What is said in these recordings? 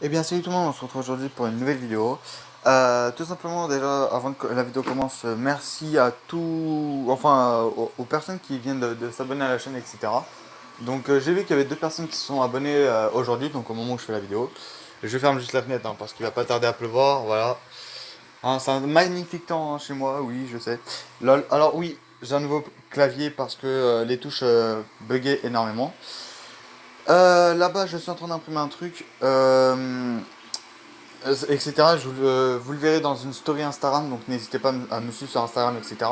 Eh bien salut tout le monde, on se retrouve aujourd'hui pour une nouvelle vidéo. Tout simplement déjà avant que la vidéo commence, merci à tout, enfin aux personnes qui viennent de s'abonner à la chaîne, etc. Donc j'ai vu qu'il y avait deux personnes qui se sont abonnées aujourd'hui, donc au moment où je fais la vidéo. Je ferme juste la fenêtre parce qu'il va pas tarder à pleuvoir, voilà. Hein, c'est un magnifique temps chez moi, oui je sais. Lol. Alors oui, j'ai un nouveau clavier parce que les touches buggaient énormément. Là-bas je suis en train d'imprimer un truc. Etc. Vous le verrez dans une story Instagram, donc n'hésitez pas à me suivre sur Instagram, etc.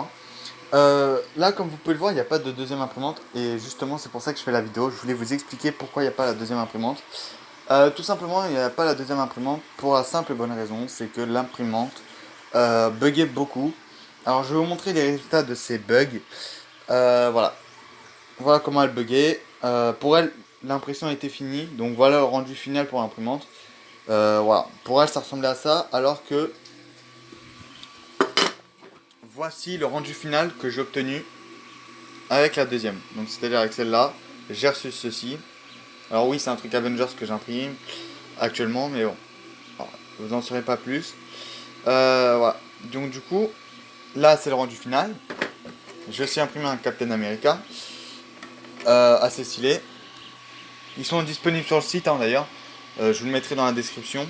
Là, comme vous pouvez le voir, il n'y a pas de deuxième imprimante, et justement, c'est pour ça que je fais la vidéo. Je voulais vous expliquer pourquoi il n'y a pas la deuxième imprimante. Tout simplement, il n'y a pas la deuxième imprimante pour la simple et bonne raison, c'est que l'imprimante buguait beaucoup. Alors, je vais vous montrer les résultats de ces bugs. Voilà, voilà comment elle buguait. Pour elle, l'impression était finie, donc voilà le rendu final pour l'imprimante. Voilà, pour elle ça ressemblait à ça, alors que voici le rendu final que j'ai obtenu avec la deuxième. Donc c'est-à-dire avec celle-là, j'ai reçu ceci. Alors oui, c'est un truc Avengers que j'imprime actuellement, mais bon, voilà, vous n'en saurez pas plus. Voilà, donc du coup, là c'est le rendu final. J'ai aussi imprimé un Captain America, assez stylé. Ils sont disponibles sur le site hein, d'ailleurs, je vous le mettrai dans la description.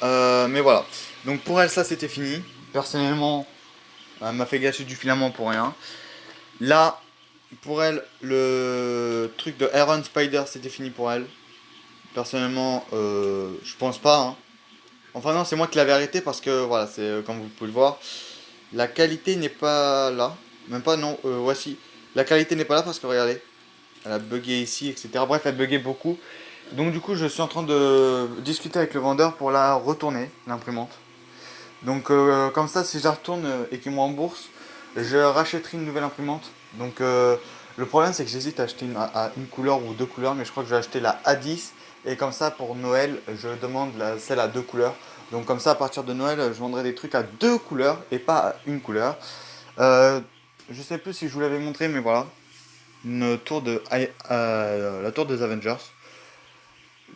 Mais voilà, donc pour elle ça c'était fini. Personnellement, elle m'a fait gâcher du filament pour rien. Là, pour elle, le truc de Iron Spider, c'était fini pour elle. Personnellement, je pense pas. Hein. Enfin non, c'est moi qui l'avais arrêté parce que voilà, c'est comme vous pouvez le voir, la qualité n'est pas là. Même pas non, voici. La qualité n'est pas là parce que regardez, elle a bugué ici, etc. Bref, elle buguait beaucoup. Donc du coup, je suis en train de discuter avec le vendeur pour la retourner, l'imprimante. Donc comme ça, si je la retourne et qu'il me rembourse, je rachèterai une nouvelle imprimante. Donc le problème c'est que j'hésite à acheter à une couleur ou deux couleurs, mais je crois que je vais acheter la A10. Et comme ça pour Noël, je demande celle à deux couleurs. Donc comme ça à partir de Noël, je vendrai des trucs à deux couleurs et pas à une couleur. Euh, je sais plus si je vous l'avais montré, mais voilà. Une tour la tour des Avengers.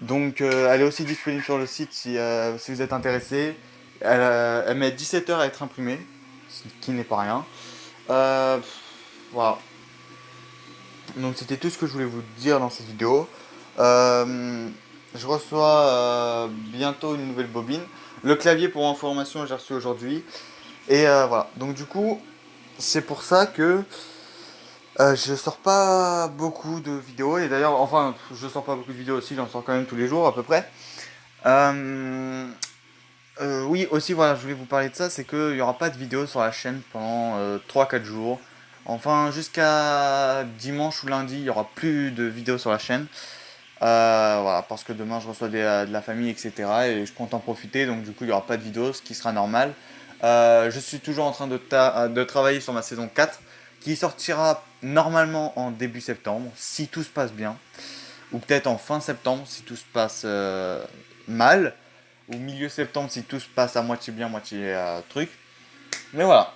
Donc elle est aussi disponible sur le site si vous êtes intéressé. Elle met 17 heures à être imprimée, ce qui n'est pas rien. Euh, voilà. Donc c'était tout ce que je voulais vous dire dans cette vidéo. Euh, je reçois bientôt une nouvelle bobine. Le clavier pour information j'ai reçu aujourd'hui. Et voilà. Donc du coup, c'est pour ça que je sors pas beaucoup de vidéos. Et d'ailleurs, enfin, je sors pas beaucoup de vidéos aussi, j'en sors quand même tous les jours à peu près. Euh, oui, aussi, voilà, je voulais vous parler de ça, c'est qu'il n'y aura pas de vidéo sur la chaîne pendant 3-4 jours. Enfin, jusqu'à dimanche ou lundi, il n'y aura plus de vidéos sur la chaîne. Voilà, parce que demain, je reçois de la famille, etc. Et je compte en profiter, donc du coup, il n'y aura pas de vidéo, ce qui sera normal. Je suis toujours en train de travailler sur ma saison 4, qui sortira normalement en début septembre, si tout se passe bien. Ou peut-être en fin septembre, si tout se passe mal ou milieu septembre si tout se passe à moitié bien, moitié truc. Mais voilà.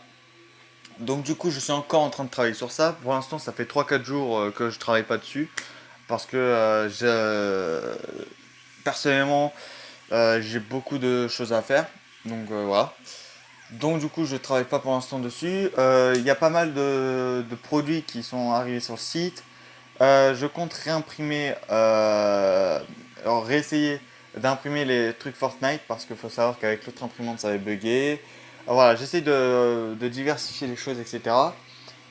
Donc du coup, je suis encore en train de travailler sur ça. Pour l'instant, ça fait 3-4 jours que je travaille pas dessus. Parce que personnellement, j'ai beaucoup de choses à faire. Donc voilà. Donc du coup, je travaille pas pour l'instant dessus. Il y a pas mal de produits qui sont arrivés sur le site. Je compte réimprimer, alors réessayer d'imprimer les trucs Fortnite parce qu'il faut savoir qu'avec l'autre imprimante ça avait bugué. Voilà, j'essaie de diversifier les choses, etc.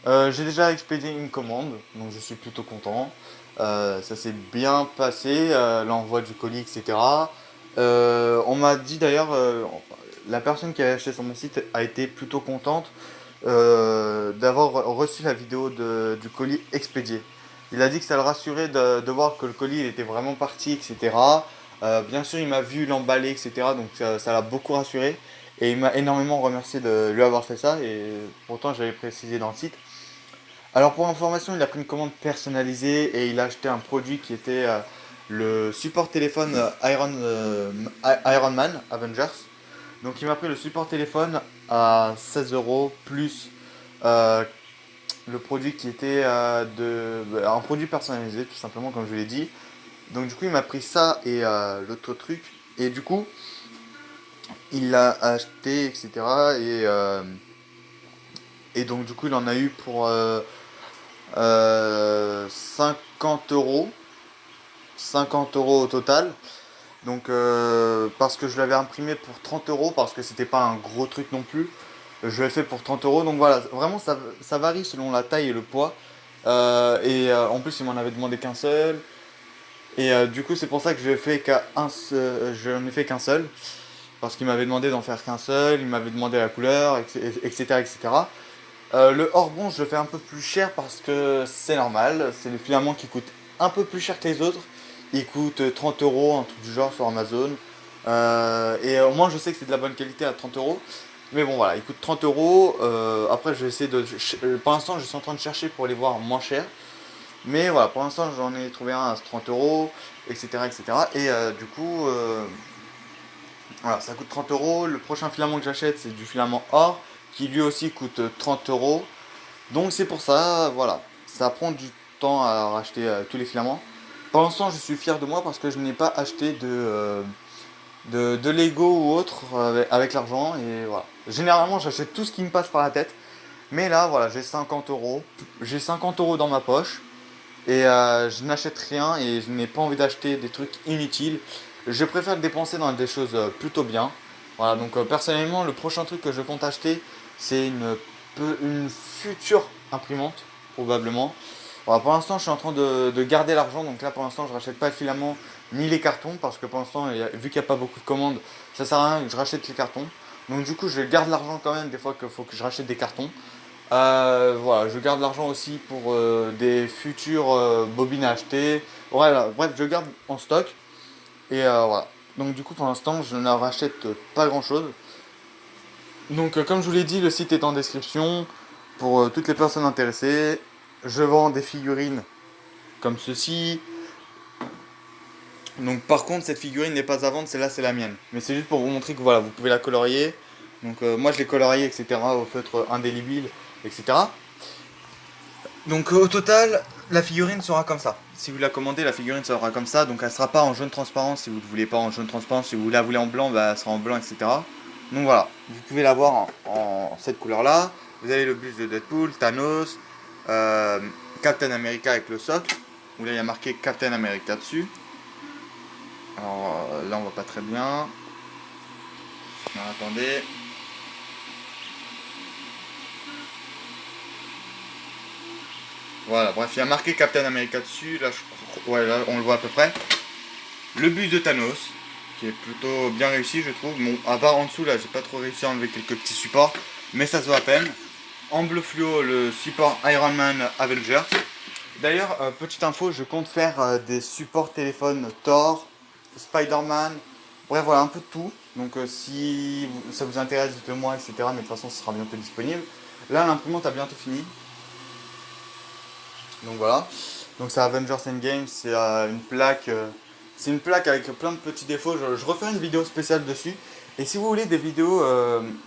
J'ai déjà expédié une commande, donc je suis plutôt content. Ça s'est bien passé, l'envoi du colis, etc. On m'a dit d'ailleurs, enfin, la personne qui a acheté sur mon site a été plutôt contente d'avoir reçu la vidéo du colis expédié. Il a dit que ça le rassurait de voir que le colis il était vraiment parti, etc. Bien sûr, il m'a vu l'emballer, etc. Donc ça l'a beaucoup rassuré. Et il m'a énormément remercié de lui avoir fait ça. Et pourtant, j'avais précisé dans le site. Alors pour information, il a pris une commande personnalisée et il a acheté un produit qui était le support téléphone Iron Man Avengers. Donc il m'a pris le support téléphone à 16 euros plus euh, le produit qui était un produit personnalisé tout simplement comme je vous l'ai dit. Donc du coup il m'a pris ça et l'autre truc Et du coup, il l'a acheté, etc. Et donc du coup, il en a eu pour 50 euros. 50 euros au total. Donc parce que je l'avais imprimé pour 30 euros, parce que c'était pas un gros truc non plus. Je l'ai fait pour 30 euros. Donc voilà, vraiment ça varie selon la taille et le poids. En plus, il m'en avait demandé qu'un seul. Du coup, c'est pour ça que je n'en ai fait qu'un seul. Parce qu'il m'avait demandé d'en faire qu'un seul, il m'avait demandé la couleur, etc. etc. Le hors-bronze, je le fais un peu plus cher parce que c'est normal. C'est le filament qui coûte un peu plus cher que les autres. Il coûte 30 euros, un truc du genre sur Amazon. Au moins, je sais que c'est de la bonne qualité à 30 euros. Mais bon, voilà, il coûte 30 euros. Après, je vais essayer de. Pour l'instant, je suis en train de chercher pour les voir moins cher. Mais voilà, pour l'instant, j'en ai trouvé un à 30 euros, etc. etc. Du coup, voilà, ça coûte 30 euros. Le prochain filament que j'achète, c'est du filament or, qui lui aussi coûte 30 euros. Donc c'est pour ça, voilà, ça prend du temps à racheter tous les filaments. Pour l'instant, je suis fier de moi parce que je n'ai pas acheté de Lego ou autre avec l'argent. Et voilà. Généralement, j'achète tout ce qui me passe par la tête. Mais là, voilà, j'ai 50 euros. J'ai 50 euros dans ma poche. Je n'achète rien et je n'ai pas envie d'acheter des trucs inutiles. Je préfère le dépenser dans des choses plutôt bien. Voilà, donc personnellement, le prochain truc que je compte acheter, c'est une future imprimante, probablement. Voilà, pour l'instant, je suis en train de garder l'argent. Donc là, pour l'instant, je rachète pas le filament ni les cartons parce que pour l'instant, vu qu'il n'y a pas beaucoup de commandes, ça sert à rien que je rachète les cartons. Donc du coup, je garde l'argent quand même des fois qu'il faut que je rachète des cartons. Voilà, je garde l'argent aussi pour des futures bobines à acheter. Voilà, bref, je garde en stock. Voilà. Donc du coup, pour l'instant, je ne rachète pas grand-chose. Donc comme je vous l'ai dit, le site est en description pour toutes les personnes intéressées. Je vends des figurines comme ceci. Donc par contre, cette figurine n'est pas à vendre, celle-là c'est la mienne. Mais c'est juste pour vous montrer que voilà, vous pouvez la colorier. Donc moi je l'ai coloriée, etc. au feutre indélébile, etc. Donc au total, la figurine sera comme ça. Si vous la commandez, la figurine sera comme ça. Donc elle sera pas en jaune transparent si vous ne voulez pas en jaune transparent. Si vous la voulez en blanc, bah, elle sera en blanc, etc. Donc voilà, vous pouvez l'avoir en cette couleur-là. Vous avez le buste de Deadpool, Thanos, euh, Captain America avec le socle. Où là il y a marqué Captain America dessus. Alors là on voit pas très bien. Alors, attendez. Voilà, bref, il y a marqué Captain America dessus. Là, ouais, là on le voit à peu près. Le buste de Thanos, qui est plutôt bien réussi, je trouve. Bon, à part en dessous, là, j'ai pas trop réussi à enlever quelques petits supports, mais ça se voit à peine. En bleu fluo, le support Iron Man Avengers. D'ailleurs, petite info, je compte faire des supports téléphone Thor, Spider-Man, bref, voilà, un peu de tout. Donc, si ça vous intéresse, dites-le moi, etc. Mais de toute façon, ce sera bientôt disponible. Là, l'imprimante a bientôt fini. Donc voilà. Donc c'est Avengers Endgame, c'est une plaque avec plein de petits défauts. Je referai une vidéo spéciale dessus. Et si vous voulez des vidéos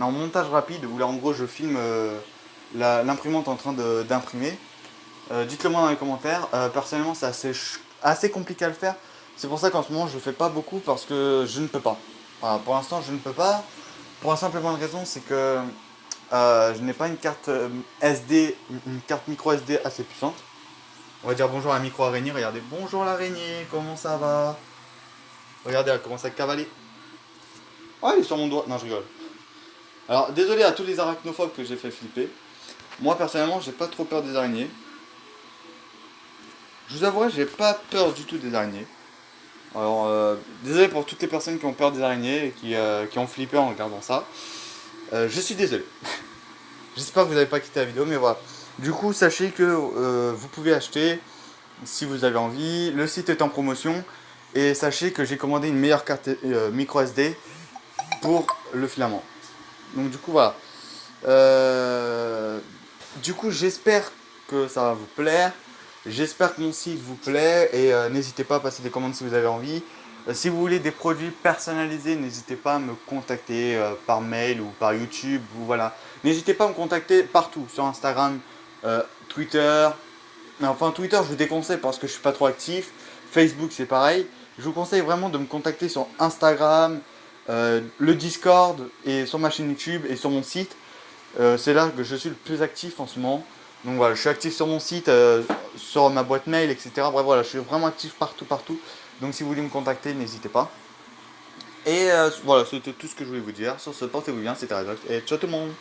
en montage rapide, où là en gros je filme l'imprimante en train d'imprimer, dites-le moi dans les commentaires. Personnellement c'est assez compliqué à le faire. C'est pour ça qu'en ce moment je le fais pas beaucoup parce que je ne peux pas. Voilà, pour l'instant je ne peux pas. Pour la simple et bonne raison, c'est que je n'ai pas une carte SD, une carte micro SD assez puissante. On va dire bonjour à la micro-araignée, regardez. Bonjour l'araignée, comment ça va? Regardez, elle commence à cavaler. Oh, elle est sur mon doigt. Non, je rigole. Alors, désolé à tous les arachnophobes que j'ai fait flipper. Moi, personnellement, j'ai pas trop peur des araignées. Je vous avouerai, j'ai pas peur du tout des araignées. Alors, désolé pour toutes les personnes qui ont peur des araignées et qui ont flippé en regardant ça. Je suis désolé. J'espère que vous n'avez pas quitté la vidéo, mais voilà. Du coup, sachez que vous pouvez acheter si vous avez envie. Le site est en promotion. Et sachez que j'ai commandé une meilleure carte micro SD pour le filament. Donc du coup voilà. Du coup j'espère que ça va vous plaire. J'espère que mon site vous plaît. Et n'hésitez pas à passer des commandes si vous avez envie. Si vous voulez des produits personnalisés, n'hésitez pas à me contacter par mail ou par YouTube. Voilà. N'hésitez pas à me contacter partout. Sur Instagram, Twitter. Enfin Twitter je vous déconseille parce que je suis pas trop actif. Facebook c'est pareil. Je vous conseille vraiment de me contacter sur Instagram, le Discord et sur ma chaîne YouTube et sur mon site. C'est là que je suis le plus actif en ce moment. Donc voilà, je suis actif sur mon site, sur ma boîte mail, etc. Bref, voilà, je suis vraiment actif partout, partout. Donc si vous voulez me contacter, n'hésitez pas. Et voilà, c'était tout ce que je voulais vous dire. Sur ce, portez-vous bien, c'était Redox. Et ciao tout le monde!